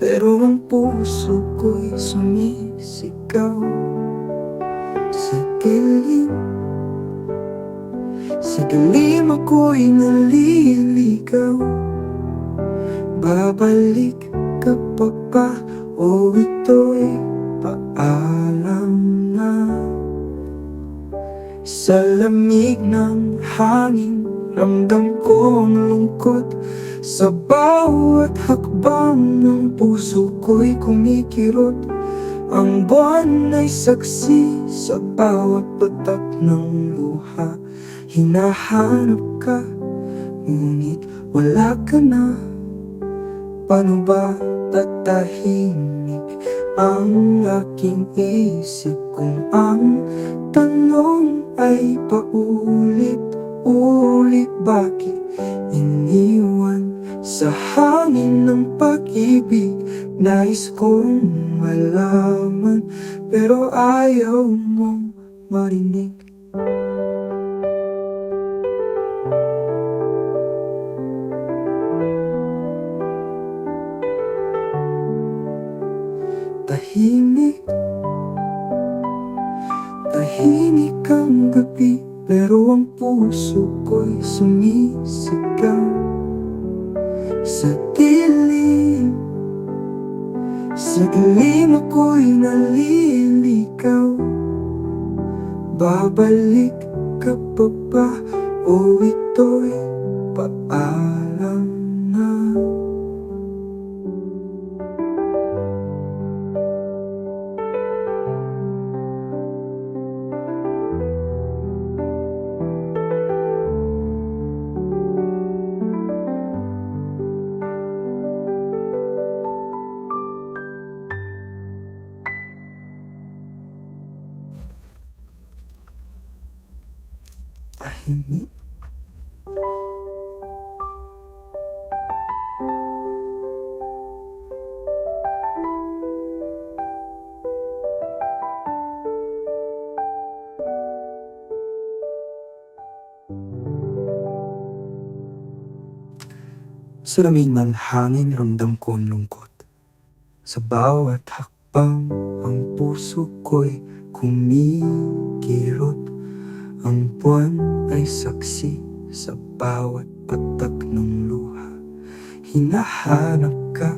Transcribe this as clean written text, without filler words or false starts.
pero ang puso ko'y sumisigaw. Sa dilim, sa dilim ako'y naliligaw. Babalik ka pa ba o ito'y paalam na? Sa lamig ng hangin, ramdam ko ang lungkot. Sa bawat hakbang ng puso ko'y kumikirot. Ang buwan ay saksi sa bawat patak ng luha. Hinahanap ka, ngunit wala ka na. Paano ba tatahimik ang aking isip kung ang tanong ay paulit-ulit? Bakit iniwan sa hangin ng pag-ibig? Nais kong malaman, pero ayaw mong marinig. Tahimik, tahimik ang gabi, pero ang puso ko'y sumisigaw. Sa dilim, sa dilim ako'y naliligaw. Babalik ka pa ba o ito'y paalam na? Tahimik, sa lamig ng hangin, ramdam ko ang lungkot. Sa bawat hakbang, ang puso ko'y kumikirot. Ang buwan ay saksi sa bawat patak ng luha. Hinahanap ka,